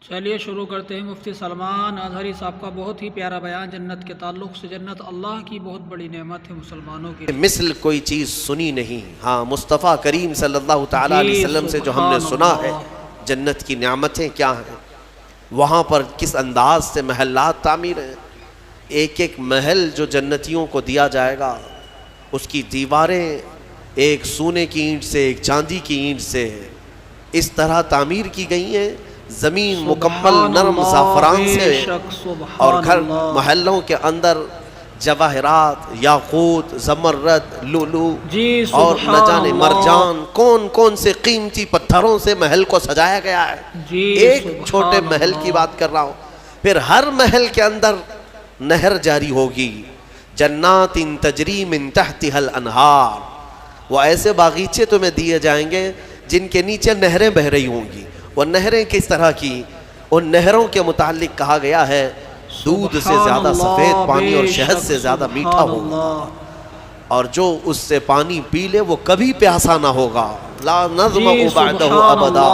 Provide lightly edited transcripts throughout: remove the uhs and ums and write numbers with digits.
چلیے شروع کرتے ہیں۔ مفتی سلمان اظہری صاحب کا بہت ہی پیارا بیان جنت کے تعلق سے۔ جنت اللہ کی بہت بڑی نعمت ہے مسلمانوں کی، مثل کوئی چیز سنی نہیں۔ ہاں، مصطفیٰ کریم صلی اللہ تعالیٰ علیہ وسلم سے جو ہم نے سنا ہے جنت کی نعمتیں کیا ہیں، وہاں پر کس انداز سے محلات تعمیر ہیں۔ ایک ایک محل جو جنتیوں کو دیا جائے گا، اس کی دیواریں ایک سونے کی اینٹ سے، ایک چاندی کی اینٹ سے اس طرح تعمیر کی گئی ہیں، زمین مکمل نرم زعفران سے، اور گھر محلوں کے اندر جواہرات، یاقوت، زمرد، لولو اور نہ جانے مرجان کون کون سے قیمتی پتھروں سے محل کو سجایا گیا ہے۔ ایک چھوٹے محل کی بات کر رہا ہوں۔ پھر ہر محل کے اندر نہر جاری ہوگی، جنات تجری من تحتها الانہار، وہ ایسے باغیچے تمہیں دیے جائیں گے جن کے نیچے نہریں بہہ رہی ہوں گی۔ وہ نہریں کس طرح کی؟ ان نہروں کے متعلق کہا گیا ہے دودھ سے زیادہ سفید پانی اور شہد سے زیادہ میٹھا ہوگا، اور جو اس سے پانی پی لے وہ کبھی پیاسا نہ ہوگا۔ لا نظمأ بعدہ ابدا،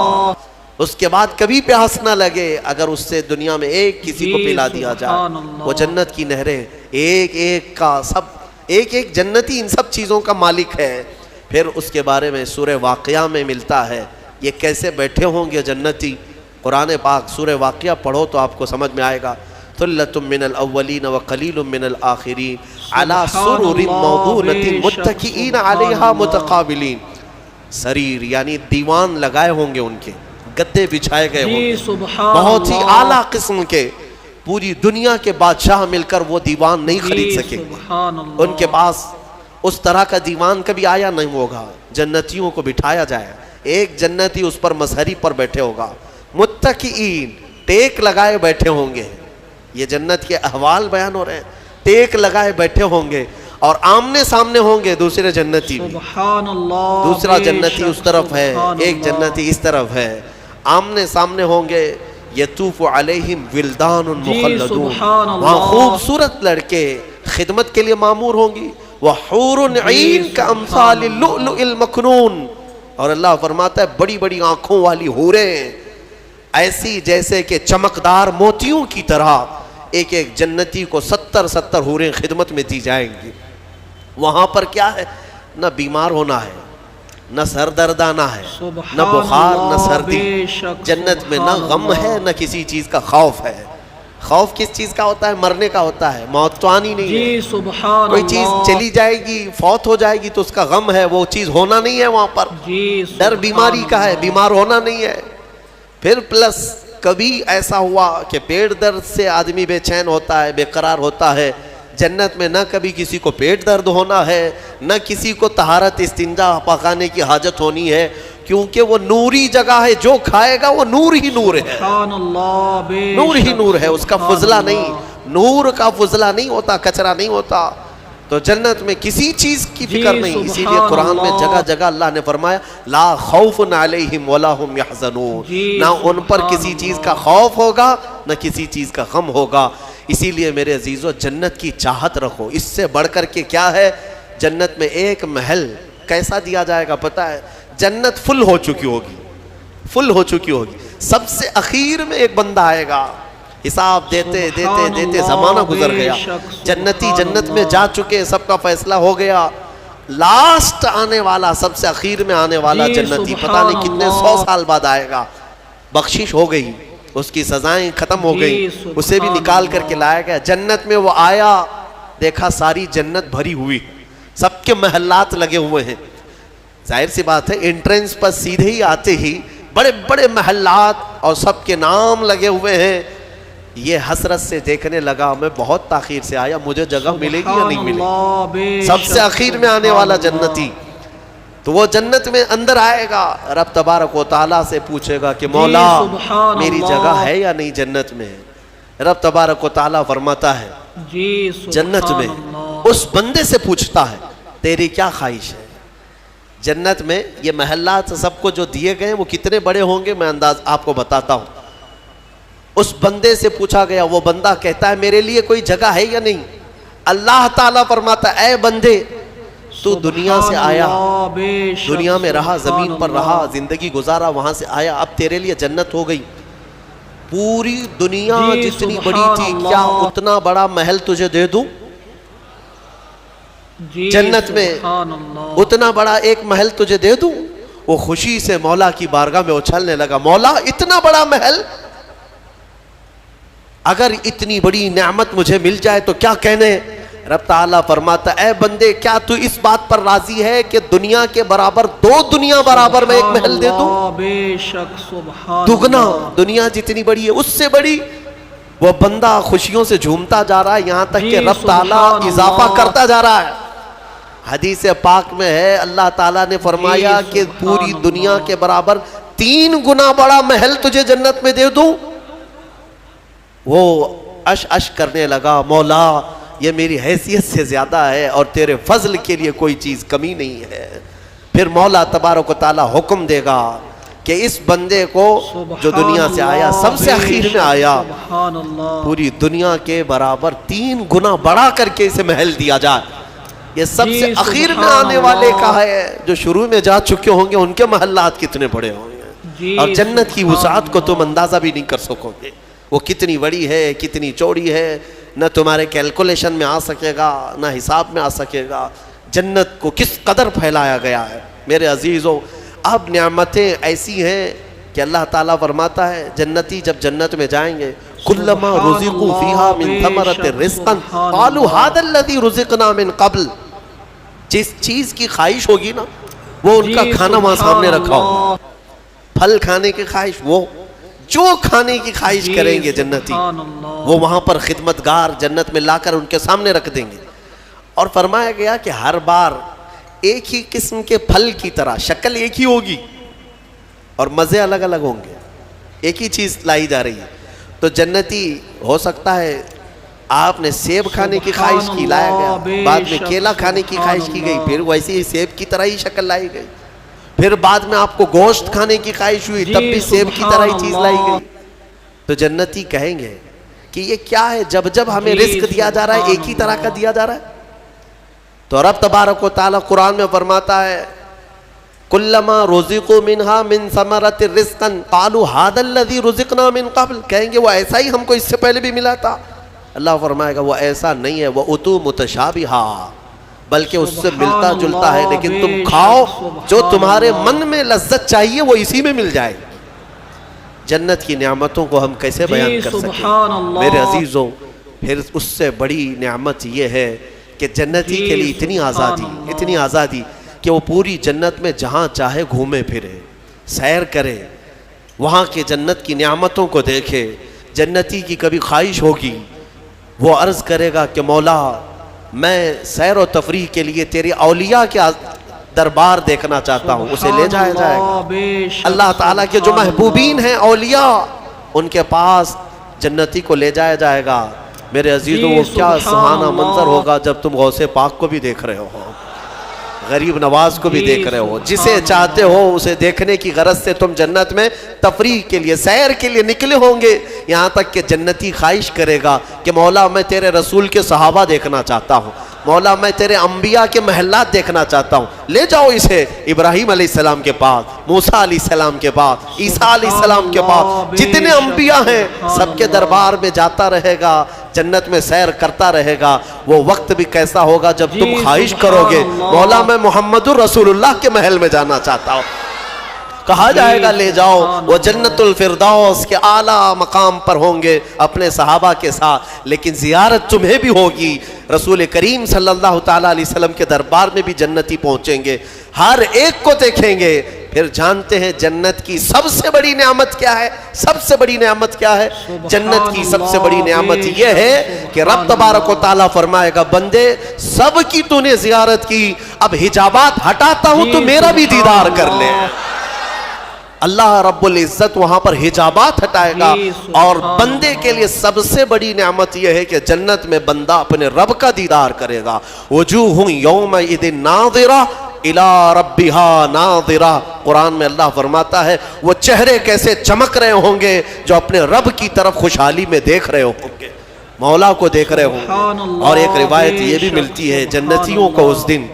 اس کے بعد کبھی پیاس نہ لگے اگر اس سے دنیا میں ایک کسی کو پلا دیا جائے۔ وہ جنت کی نہریں ایک ایک کا سب، ایک ایک جنتی ان سب چیزوں کا مالک ہے۔ پھر اس کے بارے میں سورہ واقعہ میں ملتا ہے یہ کیسے بیٹھے ہوں گے جنتی۔ قرآن پاک سورہ واقعہ پڑھو تو آپ کو سمجھ میں آئے گا۔ ثلۃ من الاولین وقلیل من الآخرین علی سرر موضونۃ متکئین علیہا متقابلین، سریر یعنی دیوان لگائے ہوں گے، ان کے گدے بچھائے گئے ہوں گے، بہت ہی اعلیٰ قسم کے، پوری دنیا کے بادشاہ مل کر وہ دیوان نہیں خرید سکیں گے۔ ان کے پاس اس طرح کا دیوان کبھی آیا نہیں ہوگا۔ جنتیوں کو بٹھایا جائے، ایک جنتی اس پر مظہری پر بیٹھے ہوگا، متکئین ٹیک لگائے بیٹھے ہوں گے۔ یہ جنت کے احوال بیان ہو رہے ہیں، ٹیک لگائے بیٹھے ہوں گے اور آمنے سامنے ہوں گے دوسرے جنتی بھی۔ دوسرا جنتی اس طرف ہے، ایک جنتی اس طرف ہے، آمنے سامنے ہوں گے۔ یطوف علیہم ولدان مخلدون، وہاں خوبصورت لڑکے خدمت کے لیے معمور ہوں گی۔ وحور عین کامثال اللؤلؤ المکنون، اور اللہ فرماتا ہے بڑی بڑی آنکھوں والی حوریں ایسی جیسے کہ چمکدار موتیوں کی طرح، ایک ایک جنتی کو 70 حوریں خدمت میں دی جائیں گی۔ وہاں پر کیا ہے؟ نہ بیمار ہونا ہے، نہ سر درد آنا ہے، نہ بخار، نہ سردی۔ جنت میں نہ غم ہے، نہ کسی چیز کا خوف ہے۔ خوف کس چیز کا ہوتا ہے؟ مرنے کا ہوتا ہے، موت تو آنی نہیں ہے۔ کوئی چیز چلی جائے گی، فوت ہو جائے گی تو اس کا غم ہے، وہ چیز ہونا نہیں ہے وہاں پر۔ ڈر بیماری کا ہے، بیمار ہونا نہیں ہے۔ پھر پلس کبھی ایسا ہوا کہ پیٹ درد سے آدمی بے چین ہوتا ہے، بے قرار ہوتا ہے، جنت میں نہ کبھی کسی کو پیٹ درد ہونا ہے، نہ کسی کو طہارت استنجا پکانے کی حاجت ہونی ہے، کیونکہ وہ نوری جگہ ہے، جو کھائے گا وہ نور ہی نور ہے، نور ہی نور ہے، اس کا فضلہ نہیں، نور کا فضلہ نہیں ہوتا، کچرا نہیں ہوتا۔ تو جنت میں کسی چیز کی فکر نہیں، اسی لیے قرآن میں جگہ جگہ اللہ نے فرمایا لا خوف علیہم ولا هم یحزنون، نہ ان پر کسی چیز کا خوف ہوگا، نہ کسی چیز کا غم ہوگا۔ اسی لیے میرے عزیزو جنت کی چاہت رکھو، اس سے بڑھ کر کے کیا ہے؟ جنت میں ایک محل کیسا دیا جائے گا پتہ ہے؟ جنت فل ہو چکی ہوگی، فل ہو چکی ہوگی، سب سے اخیر میں ایک بندہ آئے گا، حساب دیتے دیتے دیتے زمانہ گزر گیا، جنتی جنت میں جا چکے، سب کا فیصلہ ہو گیا، لاسٹ آنے والا، سب سے اخیر میں آنے والا جنتی پتہ نہیں کتنے 100 سال بعد آئے گا، بخشش ہو گئی، اس کی سزائیں ختم ہو گئی، اسے بھی نکال کر کے لایا گیا۔ جنت میں وہ آیا، دیکھا ساری جنت بھری ہوئی، سب کے محلات لگے ہوئے ہیں۔ ظاہر سی بات ہے انٹرنس پر سیدھے ہی آتے ہی بڑے بڑے محلات اور سب کے نام لگے ہوئے ہیں۔ یہ حسرت سے دیکھنے لگا، میں بہت تاخیر سے آیا، مجھے جگہ ملے گی یا نہیں ملے گی؟ سب سے اخیر میں آنے والا جنتی، تو وہ جنت میں اندر آئے گا، رب تبارک و تعالیٰ سے پوچھے گا کہ مولا میری جگہ ہے یا نہیں جنت میں؟ رب تبارک و تعالیٰ فرماتا ہے جنت میں اس بندے سے پوچھتا ہے تیری کیا خواہش ہے؟ جنت میں یہ محلات سب کو جو دیے گئے وہ کتنے بڑے ہوں گے میں انداز آپ کو بتاتا ہوں۔ اس بندے سے پوچھا گیا، وہ بندہ کہتا ہے میرے لیے کوئی جگہ ہے یا نہیں؟ اللہ تعالیٰ فرماتا ہے اے بندے تو دنیا سے آیا، دنیا میں رہا، زمین پر رہا، زندگی گزارا، وہاں سے آیا، اب تیرے لیے جنت ہو گئی، پوری دنیا جی جتنی سبحان بڑی تھی اللہ۔ کیا اتنا بڑا محل تجھے دے دوں؟ جی جنت میں سبحان اللہ۔ اتنا بڑا ایک محل تجھے دے دوں؟ وہ خوشی سے مولا کی بارگاہ میں اچھلنے لگا، مولا اتنا بڑا محل، اگر اتنی بڑی نعمت مجھے مل جائے تو کیا کہنے؟ رب تعالیٰ فرماتا اے بندے کیا تو اس بات پر راضی ہے کہ دنیا کے برابر 2 دنیا برابر میں ایک محل دے دوں؟ بے شک سبحان دگنا، اللہ۔ دنیا جتنی بڑی ہے اس سے بڑی۔ وہ بندہ خوشیوں سے جھومتا جا رہا ہے یہاں تک جی کہ رب تعالیٰ سبحان اضافہ اللہ۔ کرتا جا رہا ہے۔ حدیث پاک میں ہے اللہ تعالیٰ نے فرمایا جی کہ سبحان پوری اللہ۔ دنیا کے برابر 3 گنا بڑا محل تجھے جنت میں دے دوں۔ وہ اش کرنے لگا، مولا یہ میری حیثیت سے زیادہ ہے اور تیرے فضل کے لیے کوئی چیز کمی نہیں ہے۔ پھر مولا تبارک و تعالیٰ حکم دے گا کہ اس بندے کو جو دنیا سے آیا سب سے اخیر میں آیا، سبحان اللہ۔ پوری دنیا کے برابر 3 گنا بڑا کر کے اسے محل دیا جائے۔ یہ سب جی سے اخیر میں سبحان آنے والے اللہ۔ کا ہے، جو شروع میں جا چکے ہوں گے ان کے محلات کتنے بڑے ہوں گے، جی اور جنت کی سبحان وسعت کو تم اللہ۔ اندازہ بھی نہیں کر سکو گے، وہ کتنی بڑی ہے کتنی چوڑی ہے، نہ تمہارے کیلکولیشن میں آ سکے گا نہ حساب میں آ سکے گا۔ جنت کو کس قدر پھیلایا گیا ہے میرے عزیزوں۔ اب نعمتیں ایسی ہیں کہ اللہ تعالیٰ فرماتا ہے جنتی جب جنت میں جائیں گے کلما رزقوا فیہا من ثمرۃ رزقا قالوا ھذا الذی رزقنا من قبل، جس چیز کی خواہش ہوگی نا وہ ان کا جی کھانا وہاں سامنے سبحان رکھا ہوگا۔ اللہ۔ پھل کھانے کی خواہش، وہ جو کھانے کی خواہش جی کریں گے جنتی سبحان اللہ۔ وہ وہاں پر خدمتگار جنت میں لا کر ان کے سامنے رکھ دیں گے۔ اور فرمایا گیا کہ ہر بار ایک ہی قسم کے پھل کی طرح شکل ایک ہی ہوگی اور مزے الگ الگ ہوں گے، ایک ہی چیز لائی جا رہی ہے۔ تو جنتی ہو سکتا ہے آپ نے سیب کھانے کی خواہش کی، لایا گیا، بعد میں کیلا کھانے کی خواہش کی گئی، پھر ویسے ہی سیب کی طرح ہی شکل لائی گئی، پھر بعد میں آپ کو گوشت کھانے کی خواہش ہوئی تب بھی سیب کی طرح ہی چیز لائی گئی۔ تو جنتی کہیں گے کہ یہ کیا ہے، جب جب ہمیں رزق دیا جا رہا ہے ایک ہی طرح کا دیا جا رہا ہے۔ تو رب تبارک و تعالیٰ قرآن میں فرماتا ہے کلما رزقوا منہا من ثمرۃ رزقا قالوا ھذا الذی رزقنا من قبل، کہیں گے وہ ایسا ہی ہم کو اس سے پہلے بھی ملا تھا۔ اللہ فرمائے گا وہ ایسا نہیں ہے، وہ اتو متشابہا، بلکہ اس سے ملتا جلتا ہے، لیکن تم کھاؤ جو تمہارے من میں لذت چاہیے وہ اسی میں مل جائے۔ جنت کی نعمتوں کو ہم کیسے بیان کر سکیں میرے عزیزوں۔ پھر اس سے بڑی نعمت یہ ہے کہ جنتی کے لیے اتنی آزادی کہ وہ پوری جنت میں جہاں چاہے گھومے پھرے، سیر کرے، وہاں کے جنت کی نعمتوں کو دیکھے۔ جنتی کی کبھی خواہش ہوگی وہ عرض کرے گا کہ مولا میں سیر و تفریح کے لیے تیرے اولیاء کے دربار دیکھنا چاہتا ہوں، اسے لے جایا جائے گا۔ اللہ تعالیٰ کے جو محبوبین ہیں اولیاء ان کے پاس جنتی کو لے جایا جائے گا۔ میرے عزیزوں وہ کیا سہانا منظر ہوگا جب تم غوث پاک کو بھی دیکھ رہے ہو، غریب نواز کو بھی دیکھ رہے ہو، جسے چاہتے ہو اسے دیکھنے کی غرض سے تم جنت میں تفریح کے لیے سیر کے لیے نکلے ہوں گے، یہاں تک کہ جنتی خواہش کرے گا کہ مولا میں تیرے رسول کے صحابہ دیکھنا چاہتا ہوں، مولا میں تیرے انبیاء کے محلات دیکھنا چاہتا ہوں، لے جاؤ اسے ابراہیم علیہ السلام کے پاس، موسیٰ علیہ السلام کے پاس، عیسیٰ علیہ السلام کے پاس، جتنے انبیاء ہیں سب کے دربار میں جاتا رہے گا، جنت میں سیر کرتا رہے گا۔ وہ وقت بھی کیسا ہوگا جب تم خواہش کرو گے مولا میں محمد الرسول اللہ کے محل میں جانا چاہتا ہوں، کہا جائے گا لے جاؤ، وہ جنت الفردوس کے اعلیٰ مقام پر ہوں گے اپنے صحابہ کے ساتھ، لیکن زیارت تمہیں بھی ہوگی۔ رسول کریم صلی اللہ تعالیٰ علیہ وسلم کے دربار میں بھی جنتی پہنچیں گے، ہر ایک کو دیکھیں گے۔ پھر جانتے ہیں جنت کی سب سے بڑی نعمت کیا ہے؟ سب سے بڑی نعمت کیا ہے؟ جنت کی سب سے بڑی نعمت یہ ہے کہ رب تبارک و تعالیٰ فرمائے گا بندے سب کی تو نے زیارت کی، اب حجابات ہٹاتا ہوں تو میرا بھی دیدار کر لے۔ اللہ رب العزت وہاں پر حجابات ہٹائے گا، اور بندے کے لیے سب سے بڑی نعمت یہ ہے کہ جنت میں بندہ اپنے رب کا دیدار کرے گا۔ وجوہ یومئذ ناظرہ الی ربہا ناظرہ، قرآن میں اللہ فرماتا ہے وہ چہرے کیسے چمک رہے ہوں گے جو اپنے رب کی طرف خوشحالی میں دیکھ رہے ہوں گے، مولا کو دیکھ رہے ہوں گے۔ اور ایک روایت یہ بھی ملتی ہے جنتیوں کو اس دن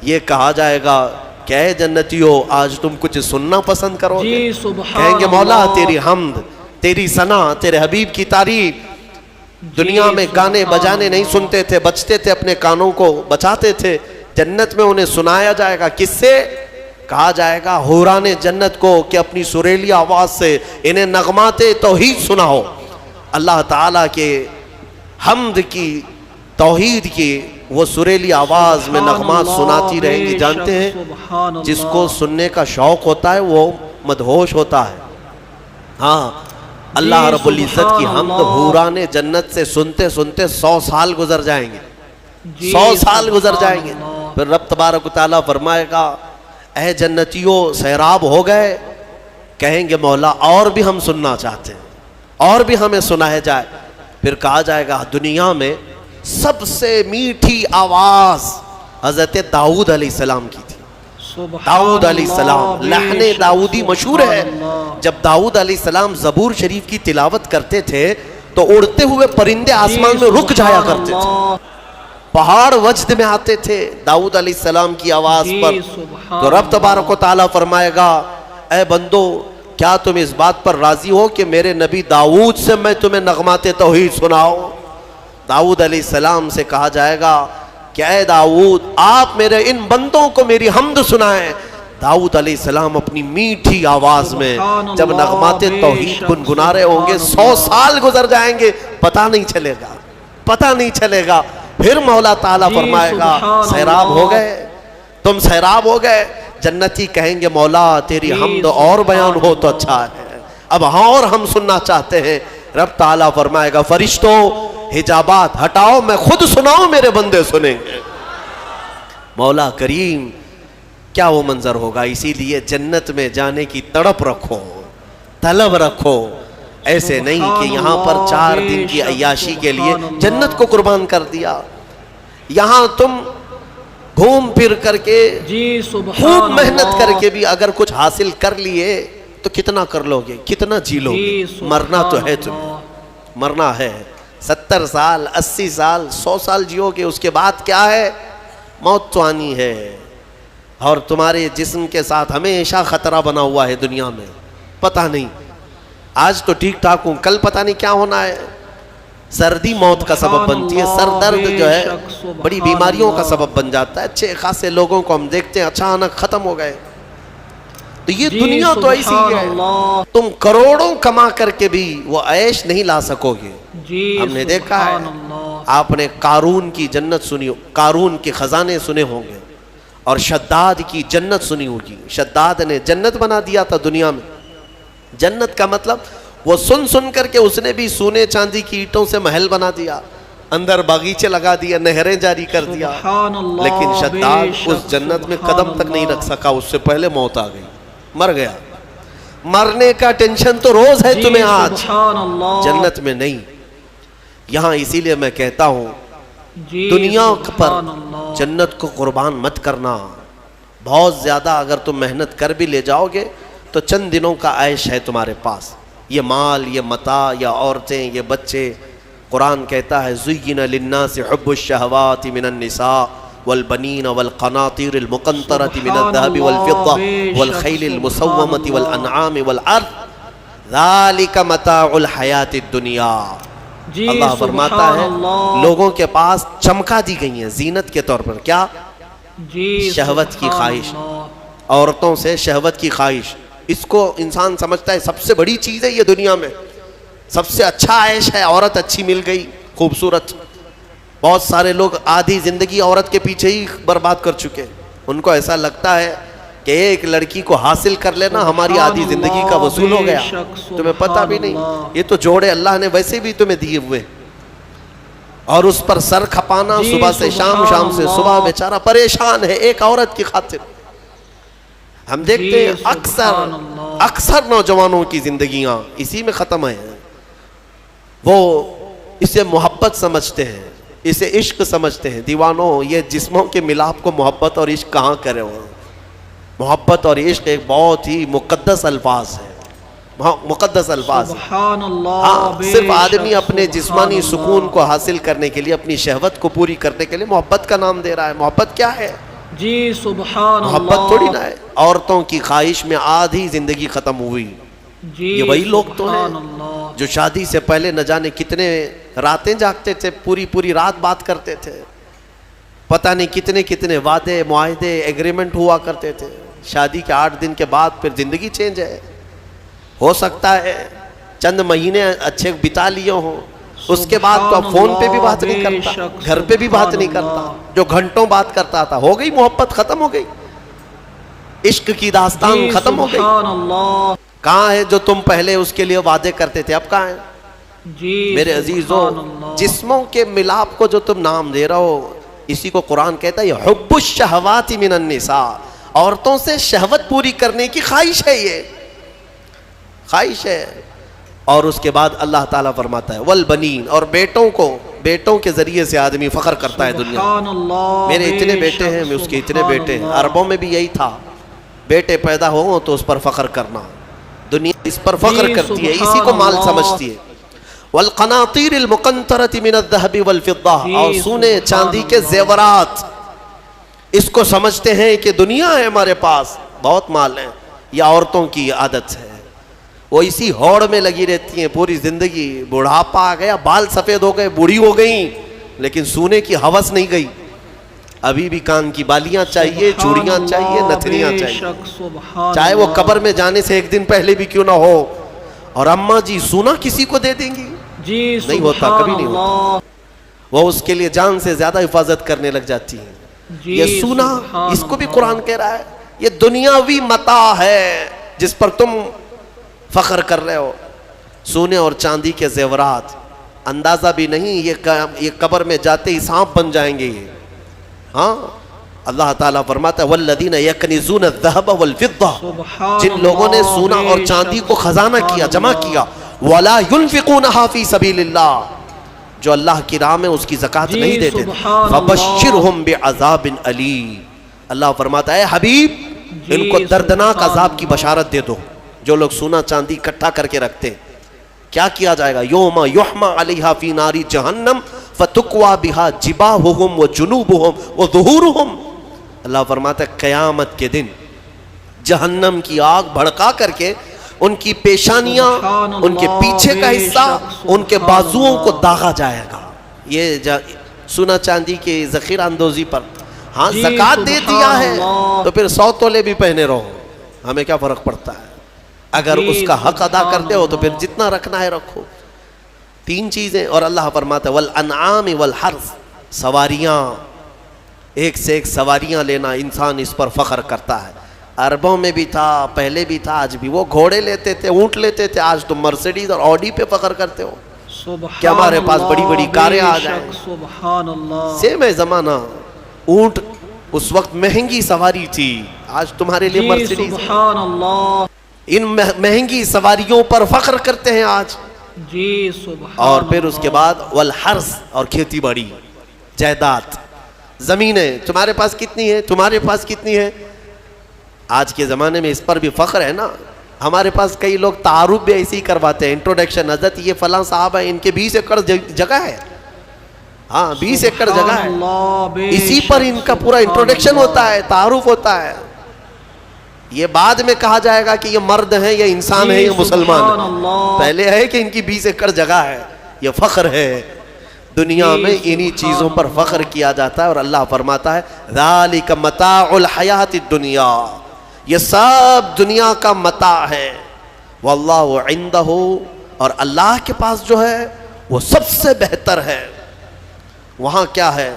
یہ کہا جائے گا کہ اے جنتیوں آج تم کچھ سننا پسند کرو گے؟ کہیں گے مولا تیری حمد، تیری ثنا، تیرے حبیب کی تعریف. دنیا میں گانے بجانے نہیں سنتے تھے، بچتے تھے، اپنے کانوں کو بچاتے تھے. جنت میں انہیں سنایا جائے گا. کس سے؟ کہا جائے گا حوران جنت کو کہ اپنی سریلی آواز سے انہیں نغمات توحید سناؤ. اللہ تعالیٰ کے حمد کی، توحید کی وہ سریلی آواز میں نغمات سناتی رہیں گی. جانتے ہیں جس کو سننے کا شوق ہوتا ہے وہ مدہوش ہوتا ہے. ہاں، اللہ رب العزت کی حمد حوران جنت سے سنتے سنتے 100 سال گزر جائیں گے. 100 سال گزر جائیں گے. پھر رب تبارک و تعالیٰ فرمائے گا اے جنتیوں سیراب ہو گئے؟ کہیں گے مولا اور بھی ہم سننا چاہتے ہیں، اور بھی ہمیں سنایا جائے. پھر کہا جائے گا دنیا میں سب سے میٹھی آواز حضرت داؤد علیہ السلام کی تھی. داؤد علیہ السلام، لحن داؤدی مشہور ہے. جب داؤد علیہ السلام زبور شریف کی تلاوت کرتے تھے تو اڑتے ہوئے پرندے آسمان میں رک جایا کرتے تھے، پہاڑ وجد میں آتے تھے داؤد علیہ السلام کی آواز پر. تو رب تبارک و تعالیٰ فرمائے گا اے بندو کیا تم اس بات پر راضی ہو کہ میرے نبی داؤد سے میں تمہیں نغمات توحید سناؤں؟ داؤد علیہ السلام سے کہا جائے گا کہ اے داؤد آپ میرے ان بندوں کو میری حمد سنائیں. داؤد علیہ السلام اپنی میٹھی آواز میں جب نغمات توحید گنگنا رہے ہوں گے 100 سال گزر جائیں گے، پتہ نہیں چلے گا، پتہ نہیں چلے گا. پھر مولا تعالیٰ فرمائے گا سیراب ہو گئے، تم سیراب ہو گئے. جنتی کہیں گے مولا تیری حمد اور بیان ہو تو اچھا ہے، اب ہاں اور ہم سننا چاہتے ہیں. رب تعالیٰ فرمائے گا فرشتوں حجابات ہٹاؤ، میں خود سناؤں میرے بندے سنیں گے. مولا کریم کیا وہ منظر ہوگا. اسی لیے جنت میں جانے کی تڑپ رکھو، طلب رکھو. ایسے نہیں کہ یہاں پر 4 دن کی عیاشی کے لیے جنت کو قربان کر دیا. یہاں تم گھوم پھر کر کے خوب محنت کر کے بھی اگر کچھ حاصل کر لیے تو کتنا کر لو گے، کتنا جی لو گے. مرنا تو ہے، تمہیں مرنا ہے. 70 سال 80 سال 100 سال جیو گے، اس کے بعد کیا ہے؟ موت تو آنی ہے. اور تمہارے جسم کے ساتھ ہمیشہ خطرہ بنا ہوا ہے دنیا میں. پتہ نہیں آج تو ٹھیک ٹھاک ہوں، کل پتہ نہیں کیا ہونا ہے. سردی موت کا سبب بنتی ہے، سر درد جو ہے بڑی بیماریوں کا سبب بن جاتا ہے. اچھے خاصے لوگوں کو ہم دیکھتے ہیں اچانک ختم ہو گئے. تو یہ دنیا تو ایسی ہے، تم کروڑوں کما کر کے بھی وہ عیش نہیں لا سکو گے. ہم نے دیکھا ہے، آپ نے قارون کی جنت سنی، قارون کے خزانے سنے ہوں گے، اور شداد کی جنت سنی ہوگی. شداد نے جنت بنا دیا تھا دنیا میں. جنت کا مطلب وہ سن سن کر کے اس نے بھی سونے چاندی کی اینٹوں سے محل بنا دیا، اندر باغیچے لگا دیا، نہریں جاری کر دیا. لیکن شداد اس جنت میں قدم تک نہیں رکھ سکا، اس سے پہلے موت آ گئی، مر گیا. مرنے کا ٹینشن تو روز ہے تمہیں آج، جنت میں نہیں. یہاں اسی لیے میں کہتا ہوں دنیا پر جنت کو قربان مت کرنا. بہت زیادہ اگر تم محنت کر بھی لے جاؤ گے تو چند دنوں کا عیش ہے تمہارے پاس. یہ مال، یہ متاع، یا عورتیں، یہ بچے. قرآن کہتا ہے زُيِّنَ لِلنَّاسِ حُبُّ الشَّهَوَاتِ مِنَ النِّسَاءِ وَالْبَنِينَ وَالْقَنَاطِيرِ الْمُقَنطَرَةِ مِنَ الذَّهَبِ وَالْفِضَّةِ وَالْخَيْلِ الْمُسَوَّمَةِ وَالْأَنْعَامِ وَالْحَرْثِ ذَلِكَ مَتَاعُ الْحَيَاةِ الدُّنْيَا. اللہ فرماتا ہے لوگوں کے پاس چمکا دی گئی ہیں زینت کے طور پر. کیا؟ شہوت کی خواہش، عورتوں سے شہوت کی خواہش. اس کو انسان سمجھتا ہے سب سے بڑی چیز ہے یہ دنیا میں، سب سے اچھا عیش ہے. عورت اچھی مل گئی، خوبصورت. بہت سارے لوگ آدھی زندگی عورت کے پیچھے ہی برباد کر چکے. ان کو ایسا لگتا ہے کہ ایک لڑکی کو حاصل کر لینا ہماری آدھی زندگی کا وصول ہو گیا. تمہیں پتہ بھی نہیں یہ تو جوڑے اللہ نے ویسے بھی تمہیں دیے ہوئے، اور اس پر سر کھپانا صبح سے شام، شام سے صبح. بیچارہ پریشان ہے ایک عورت کی خاطر. ہم دیکھتے ہیں اکثر نوجوانوں کی زندگیاں اسی میں ختم ہیں. وہ اسے محبت سمجھتے ہیں، اسے عشق سمجھتے ہیں. دیوانوں، یہ جسموں کے ملاپ کو محبت اور عشق کہاں کرے ہو. محبت اور عشق ایک بہت ہی مقدس الفاظ ہے، مقدس الفاظ. ہاں، صرف آدمی اپنے جسمانی سکون کو حاصل کرنے کے لیے، اپنی شہوت کو پوری کرنے کے لیے محبت کا نام دے رہا ہے. محبت کیا ہے؟ جی سبحان اللہ. محبت تھوڑی نہ ہے. عورتوں کی خواہش میں آدھی زندگی ختم ہوئی. جی یہ وہی لوگ تو ہیں سبحان اللہ، جو شادی سے پہلے نہ جانے کتنے راتیں جاگتے تھے، پوری پوری رات بات کرتے تھے، پتہ نہیں کتنے کتنے وعدے معاہدے ایگریمنٹ ہوا کرتے تھے، شادی کے 8 دن کے بعد پھر زندگی چینج ہے. ہو سکتا ہے چند مہینے اچھے بتا لیے ہوں، اس کے بعد تو اب فون پہ بھی بات نہیں کرتا، گھر پہ بھی بات نہیں کرتا، جو گھنٹوں بات کرتا تھا ہو گئی محبت ختم ہو گئی، عشق کی داستان جی ختم ہو گئی. سبحان اللہ، کہاں ہے جو تم پہلے اس کے لیے وعدے کرتے تھے، اب کہاں ہے؟ جی میرے عزیزو، سبحان اللہ، جسموں کے ملاپ کو جو تم نام دے رہے ہو، اسی کو قرآن کہتا ہے یہ حب الشہوات من النساء، عورتوں سے شہوت پوری کرنے کی خواہش ہے، یہ خواہش ہے. اور اس کے بعد اللہ تعالیٰ فرماتا ہے والبنین، اور بیٹوں کے ذریعے سے آدمی فخر کرتا ہے دنیا. سبحان اللہ، میرے اتنے بے بیٹے شک، ہیں، میں اس کے اتنے سبحان بیٹے ہیں. اللہ، عربوں میں بھی یہی تھا، بیٹے پیدا ہو تو اس پر فخر کرنا، دنیا اس پر فخر جی کرتی ہے، سبحان اسی کو مال اللہ. سمجھتی ہے. والقناطیر المقنطرۃ من الذهب والفضہ، جی اور سونے سبحان چاندی کے اللہ. زیورات، اس کو سمجھتے ہیں کہ دنیا ہے ہمارے پاس، بہت مال ہے. یہ عورتوں کی عادت ہے، وہ اسی ہوڑ میں لگی رہتی ہیں پوری زندگی. بڑھاپا آ گیا، بال سفید ہو گئے، بوڑھی ہو گئیں، لیکن سونے کی ہوس نہیں گئی. ابھی بھی کان کی بالیاں چاہیے، سبحان چوڑیاں اللہ، چاہیے، نتھنیاں بے چاہیے، شک، سبحان چاہے وہ اللہ. قبر میں جانے سے 1 دن پہلے بھی کیوں نہ ہو. اور اماں جی سونا کسی کو دے دیں گی؟ جی نہیں ہوتا، سبحان کبھی نہیں ہوتا. اللہ، وہ اس کے لیے جان سے زیادہ حفاظت کرنے لگ جاتی ہیں. جی یہ سونا، سبحان اس کو بھی اللہ. قرآن کہہ رہا ہے یہ دنیاوی متاع ہے جس پر تم فخر کر رہے ہو. سونے اور چاندی کے زیورات، اندازہ بھی نہیں یہ قبر میں جاتے ہی سانپ بن جائیں گے یہ. ہاں، اللہ تعالیٰ فرماتا ہے والذین یکنزون الذهب والفضہ، سبحان جن لوگوں نے اللہ، سونا اور بے چاندی شک، کو خزانہ سبحان کیا، جمع اللہ. کیا، ولا ينفقونها فی سبیل اللہ، جو اللہ کی راہ میں اس کی زکوٰۃ جی نہیں دیتے، سبحان فبشرہم بعذاب علیم. اللہ فرماتا ہے حبیب جی ان کو دردناک سبحان عذاب کی اللہ. بشارت دے دو. جو لوگ سونا چاندی اکٹھا کر کے رکھتے، کیا کیا جائے گا؟ یوم یحمى علیہا فی نار جہنم فتکوی بہا جباہہم وجنوبہم وظہورہم. اللہ فرماتا ہے قیامت کے دن جہنم کی آگ بھڑکا کر کے ان کی پیشانیاں، سبحان ان کے اللہ، پیچھے کا بے حصہ، شک، ان کے سبحان بازوؤں کو اللہ. داغا جائے گا. یہ سونا چاندی کی ذخیرہ اندوزی پر. ہاں جی زکوٰۃ دے سبحان دیا ہے اللہ. تو پھر 100 تولے بھی پہنے رہو، ہمیں کیا فرق پڑتا ہے؟ اگر جی اس کا حق ادا سبحان کرتے ہو تو پھر اللہ. جتنا رکھنا ہے رکھو. 3 چیزیں. اور اللہ فرماتا ہے والانعام والحرث، سواریاں، ایک سے ایک سواریاں لینا، انسان اس پر فخر کرتا ہے. عربوں میں بھی تھا، پہلے بھی تھا، آج بھی. وہ گھوڑے لیتے تھے، اونٹ لیتے تھے، آج تم مرسیڈیز اور آڈی پہ فخر کرتے ہو سبحان کہ ہمارے پاس بڑی بڑی اللہ، کاریں آ بے جائیں. شک، سبحان اللہ. سیم ہے زمانہ. اونٹ اس وقت مہنگی سواری تھی، آج تمہارے لیے جی مرسیڈیز ہے. سبحان اللہ، ان مہنگی سواریوں پر فخر کرتے ہیں آج. جی سبحان اور پھر اس کے اللہ. بعد والحرث، اور کھیتی باڑی، جائیداد، زمینیں. تمہارے پاس کتنی ہے؟ تمہارے پاس کتنی ہے؟ آج کے زمانے میں اس پر بھی فخر ہے نا. ہمارے پاس کئی لوگ تعارف بھی ایسے ہی کرواتے ہیں، انٹروڈکشن، حضرت یہ فلاں صاحب ہے، ان کے 20 ایکڑ جگہ ہے. ہاں 20 ایکڑ جگہ سبحان ہے. اللہ، بے اسی شک، پر ان کا پورا سبحان انٹروڈکشن اللہ. ہوتا ہے، تعارف ہوتا ہے. یہ بعد میں کہا جائے گا کہ یہ مرد ہیں، یہ انسان جی ہے، یہ مسلمان سبحان ہے. اللہ. پہلے ہے کہ ان کی 20 ایکڑ جگہ ہے. یہ فخر ہے. دنیا جی میں انہی سبحان چیزوں پر اللہ. فخر کیا جاتا ہے. اور اللہ فرماتا ہے ذالک متاع الحیات الدنیا، یہ سب دنیا کا متاع ہے. واللہ عندہ، اور اللہ کے پاس جو ہے وہ سب سے بہتر ہے. وہاں کیا ہے؟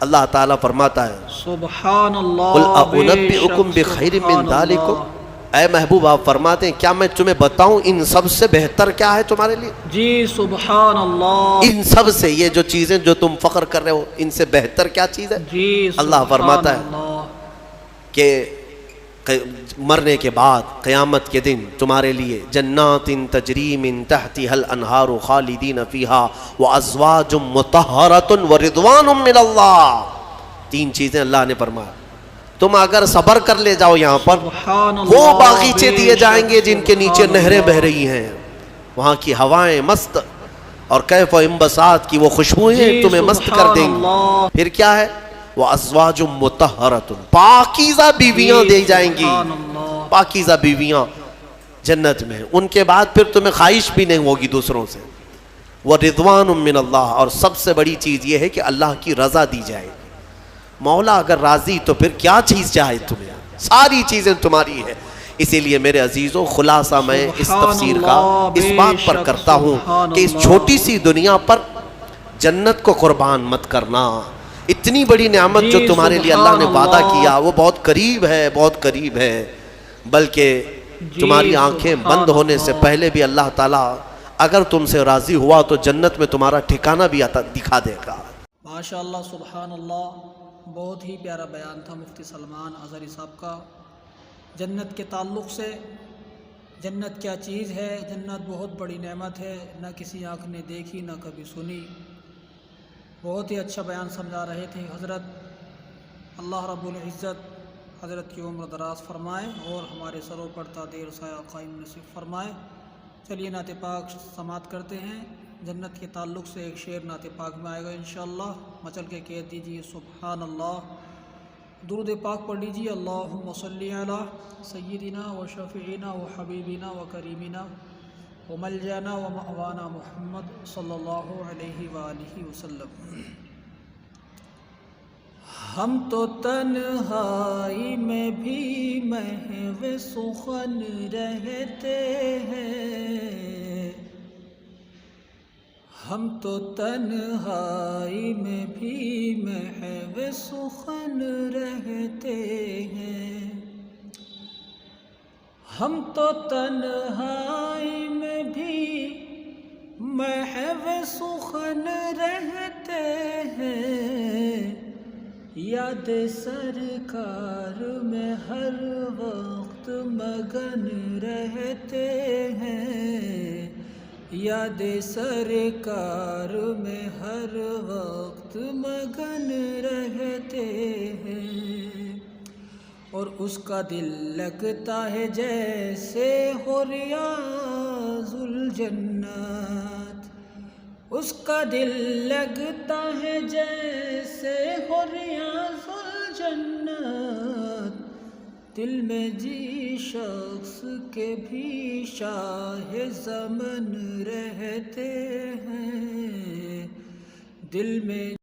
اللہ تعالیٰ فرماتا ہے سبحان اللہ، قل بے انبئکم شک، بخیر من سبحان ذالکم. اللہ. اے محبوب آپ فرماتے ہیں کیا میں تمہیں بتاؤں ان سب سے بہتر کیا ہے تمہارے لیے؟ جی سبحان اللہ، ان سب سے، یہ جو چیزیں جو تم فخر کر رہے ہو، ان سے بہتر کیا چیز ہے؟ جی اللہ فرماتا ہے اللہ. کہ مرنے کے بعد قیامت کے دن تمہارے لیے جنات تجری من تحتها الانہار خالدین فیہا وازواج مطہرۃ ورضوان من اللہ. 3 چیزیں اللہ نے فرمایا. تم اگر صبر کر لے جاؤ یہاں پر، سبحان اللہ، وہ باغیچے بے دیے جائیں شک، گے جن کے نیچے سبحان نہریں اللہ. بہ رہی ہیں، وہاں کی ہوائیں مست، اور کیف و انبساط کی وہ خوشبوئیں جی تمہیں مست کر سبحان دیں گی. اللہ. پھر کیا ہے؟ وازواج مطہرۃ، پاکیزہ بیویاں دی جائیں گی. سبحان اللہ. پاکیزہ بیویاں جنت میں، ان کے بعد پھر تمہیں خواہش بھی نہیں ہوگی دوسروں سے. وَرِضْوَانٌ مِّنَ اللَّهِ، اور سب سے بڑی چیز یہ ہے کہ اللہ کی رضا دی جائے. مولا اگر راضی تو پھر کیا چیز چاہے تمہیں، ساری چیزیں تمہاری ہے. اسی لیے میرے عزیزوں خلاصہ میں اس تفسیر کا اس بات پر کرتا ہوں کہ اس چھوٹی سی دنیا پر جنت کو قربان مت کرنا. اتنی بڑی نعمت جو تمہارے لیے اللہ نے وعدہ کیا وہ بہت قریب ہے، بہت قریب ہے. بلکہ تمہاری آنکھیں بند ہونے سے پہلے بھی اللہ تعالیٰ اگر تم سے راضی ہوا تو جنت میں تمہارا ٹھکانہ بھی دکھا دے گا. ماشاء اللہ، سبحان اللہ. بہت ہی پیارا بیان تھا مفتی سلمان اظہری صاحب کا جنت کے تعلق سے. جنت کیا چیز ہے، جنت بہت بڑی نعمت ہے، نہ کسی آنکھ نے دیکھی نہ کبھی سنی. بہت ہی اچھا بیان سمجھا رہے تھے حضرت. اللہ رب العزت حضرت کی عمر دراز فرمائے اور ہمارے سروں پر تا دیر سایہ قائم نصیب فرمائے. چلیے نعت پاک سماعت کرتے ہیں. جنت کے تعلق سے ایک شعر نعت پاک میں آئے گا انشاءاللہ. مچل کے کہہ دیجیے سبحان اللہ. درود پاک پڑھ لیجیے. اللہم صلی علی سیدنا و شفیعنا و حبیبنا و کریمنا و ملجانا و مأوانا محمد صلی اللہ علیہ وآلہ وسلم. ہم تو تنہائی میں بھی محو سخن رہتے ہیں، ہم تو تنہائی میں بھی محو سخن رہتے ہیں، ہم تو تنہائی میں بھی محو سخن رہتے ہیں. یاد سرکار میں ہر وقت مگن رہتے ہیں، یاد سرکار میں ہر وقت مگن رہتے ہیں. اور اس کا دل لگتا ہے جیسے ہو ریاض الجنت، اس کا دل لگتا ہے جیسے ہو ریاض الجنت. دل میں جی شخص کے بھی شاہ زمن رہتے ہیں، دل میں